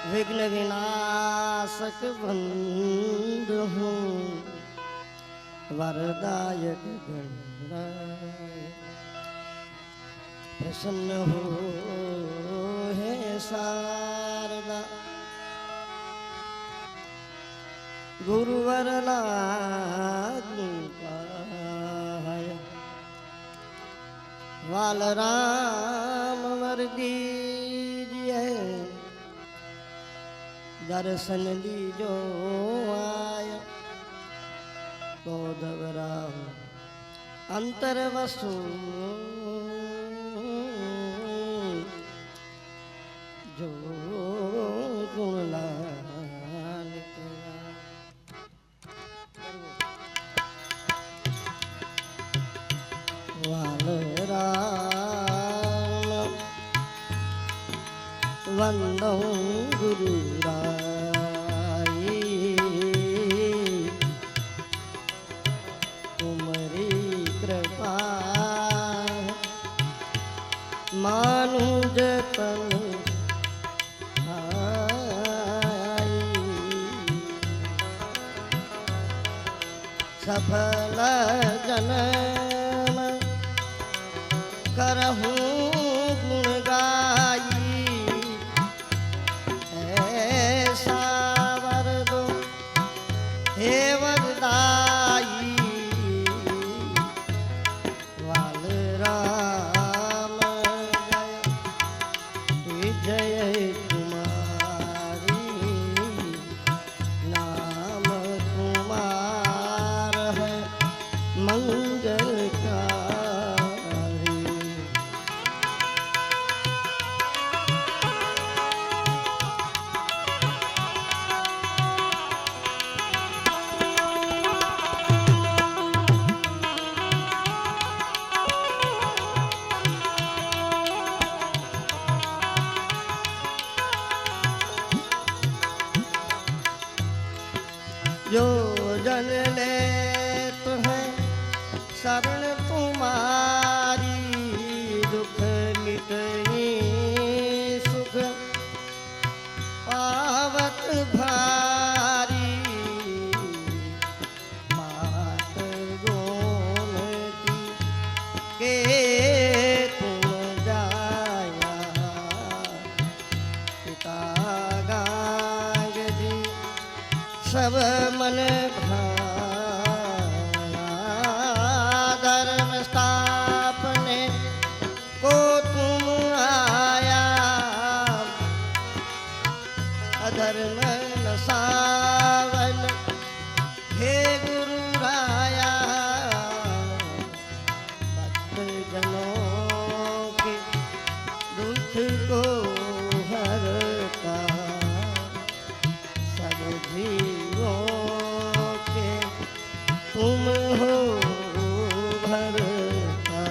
विघ्न विनाशक बंधु हूँ, वरदायक गणरायक। प्रसन्न हो हे शारदा, गुरुवर लागूंकाय। वाल राम वर दीजिए, दर्शन लीजो आय। कोदव राम अंतर वसु, जो गुण लालित। वाल राम वंदो गुरु राई, तुम्हारी कृपा मानु जतन आई। सफल जन्म करहूँ गुण गाई, ऐसा वर दो हे वरदाई। वाल राम जय विजय कुमारी, नाम कुमार है मंगलकारी। जो जन ले तुम्हें शरण तुम्हारी, दुख मिटई सुख पावत भारी। मात गोमती के तुम जाया, पिता गांग जी सब मन भाया। धर्म स्थापने को तुम आया, अधर्म नसावन हे गुरु राया। भक्त जनों के दुख को हरता, सब जीवों के तुम हो भरता।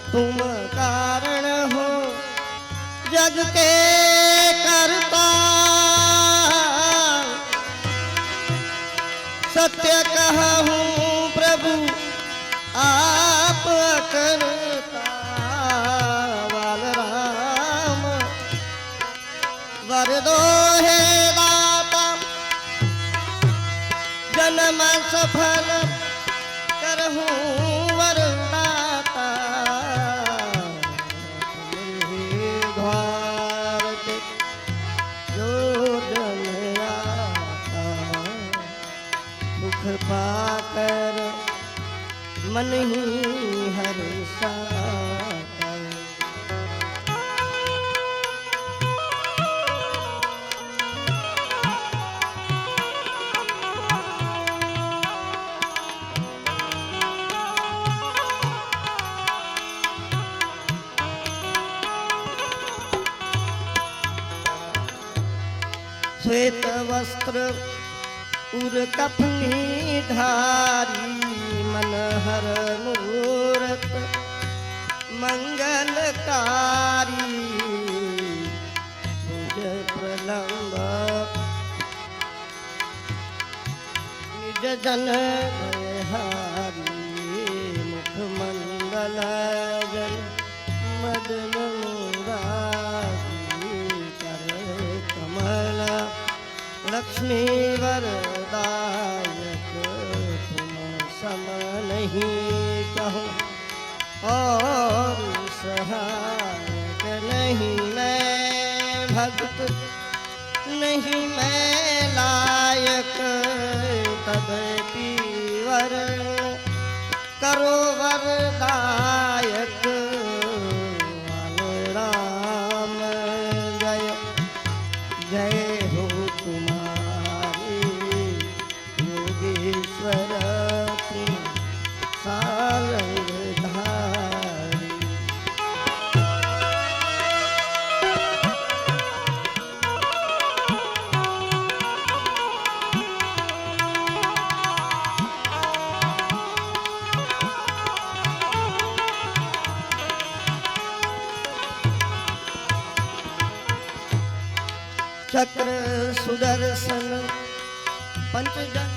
तुम कारण हो जग के करता, सत्य कहूँ प्रभु आप करता। वाल राम वर दो हे दाता, जन्म सफल करहूँ वरदाता। पाकर मन ही हर्षा। श्वेत वस्त्र उर कफनी धारी मनहर मूरत मंगलकारी निज प्रलंब निज जन हारी मुख मंगल जन मदन मुरारी कर कमल लक्ष्मी वरदायक तुम सम नहीं कहूँ और सहायक नहीं मैं भक्त नहीं मैं लायक तदपि वरण करो वरदायक राम जय जय हो तुम्हारी योगेश्वर तुम सारंग धारी। चक्र सुदर्शन पंचजन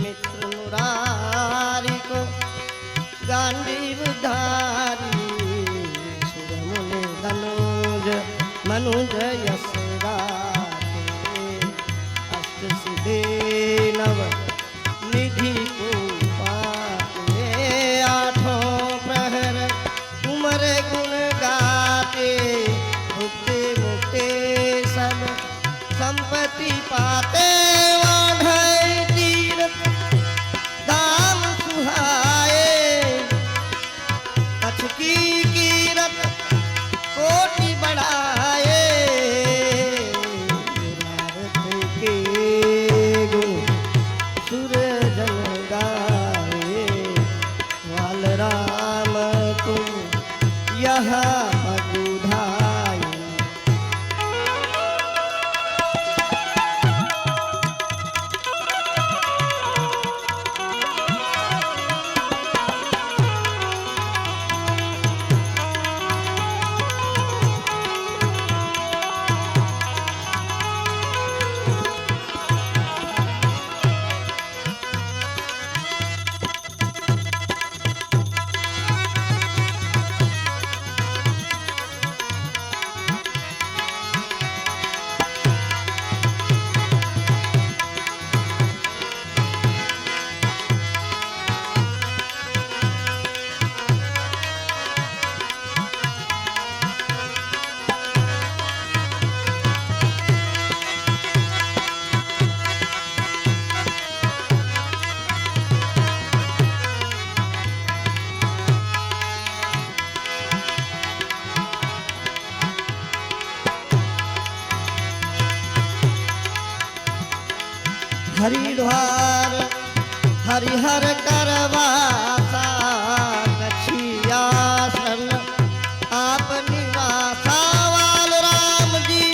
मित्र मुरारी को गांडीव धारी सुर मुनि धनुज मनुज यश गाते अष्ट सिद्धि नव निधि को पाते आठों प्रहर उमर गुण गाते मुक्ति मुक्ति सब संपत्ति पाते वाढ़ई तीर्थ दाम सुहाए कछ की कीरत कोटि बढ़ाए भारत के गुण सुरजन गाए वाल राम तुम यहाँ मधुधाय। हरिद्वार हरिहर करवासा कछियासन आप निवासा वाल राम जी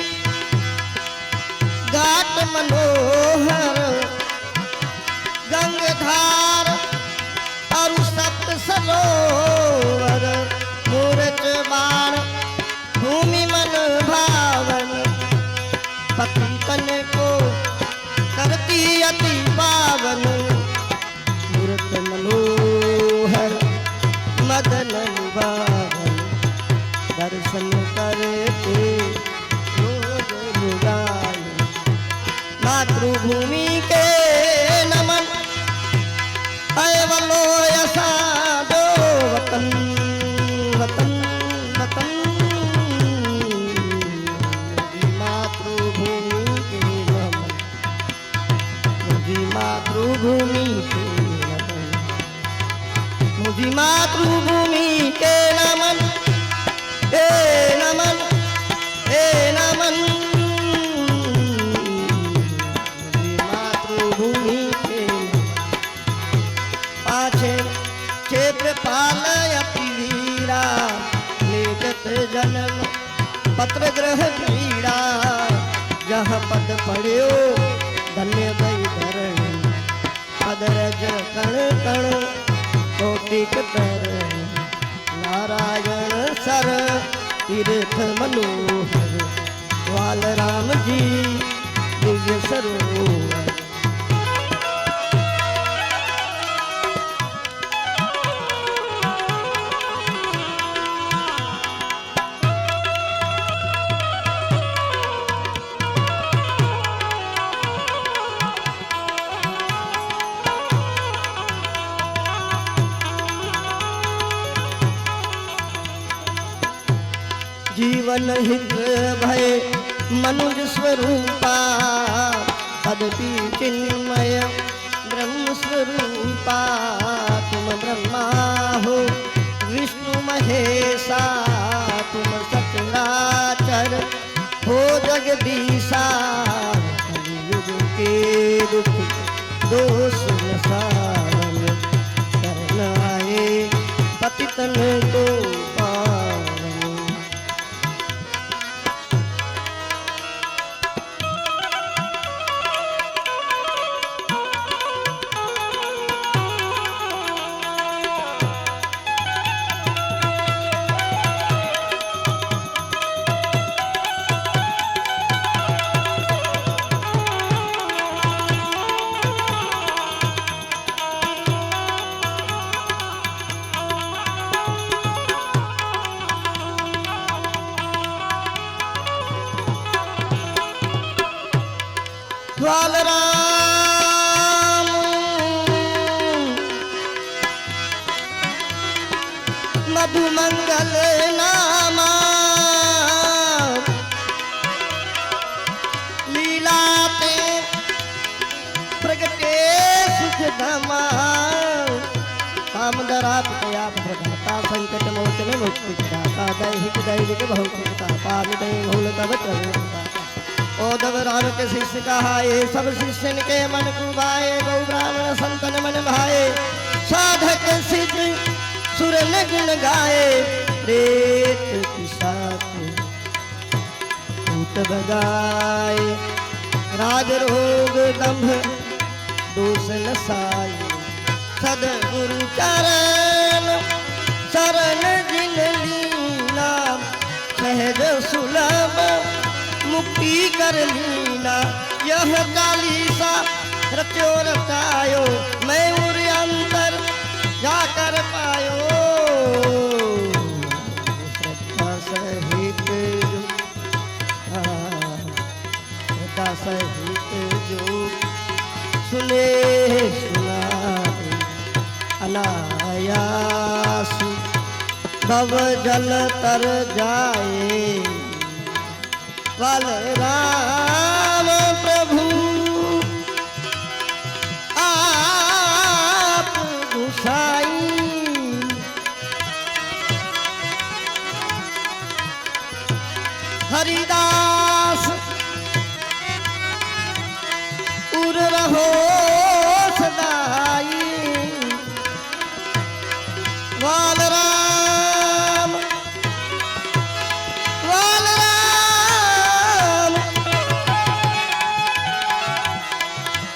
घाट मनोहर गंगधार और सप्त सरोवर मूरत बाण भूमि मन भावन पतितन को करती अति पावन मूरत मनोहर मदन भावन दर्शन करते रोज मुरारी मातृभूमि के नमन अवलो यसा दो वतन वतन वतन मातृभूमि के नमन मातृभूमि के नमन मुझी मातृभूमि के नमन हे नमन हे नमन मुझी मातृभूमि के पाछे क्षेत्र पालय पीड़ा लेखत जन्म पत्र ग्रह पीड़ा जहाँ पद पढ़ियो धन्य भई धरणी पदरज कण कण कोटिक तर नारायण सर तीर्थ मनोहर वाल राम जी दिव्य सरोवर जीवन हित भय मनुज स्वरूपा पदपि चिन्मय ब्रह्म स्वरूपा तुम ब्रह्मा हो विष्णु महेशा तुम सचराचर हो जगदीशा कलियुग के दुख दोष नसावन शरण आए पतितन को ग्वाल राम मधुमंगल नामा लीलाते प्रगटे सुख धमा कामदरा पया प्रदाता संकट मोचन मुक्ति दाता दैहिक दैविक भौतिक पाप दय भूल तब चरण ओदव राम के शिष्य कहाए सब शिष्यन के मन कुबाए गौ ब्राह्मण संतन मन भाए साधक सिद्ध सुर न गुण गाए प्रेत पिशाच भूत भगाए राज रोग दंभ दोष नसाए सदगुरु चरण शरण जिन लीना सहज सुलभ मुक्ति कर लीना यह चालीसा रचो रचायो मैं उर अंतर जाकर पायो श्रद्धा सहित श्रद्धा सहित जो सुने सुना अनायास भव जल तर जाए वाल राम प्रभु आप गुसाई हरिदास उर रहो सदाई वाल राम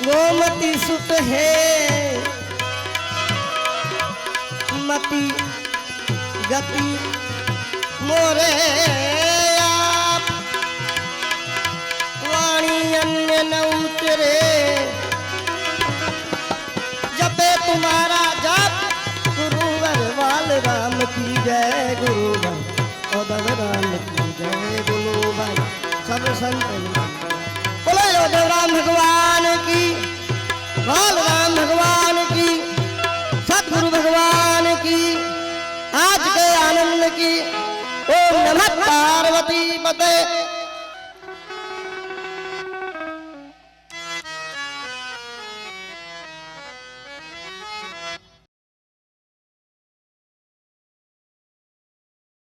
गोमती सुत है मति गति मोरे आप वाणी अन्य न उतरे जपे तुम्हारा जप गुरुवर वाल राम की जय गुरुवर ओदव राम की जय गुरु भाई सब संत बोलो योधव राम भगवान की बाल राम भगवान की सतगुरु भगवान की आज के आनंद की ओम नमः पार्वती पते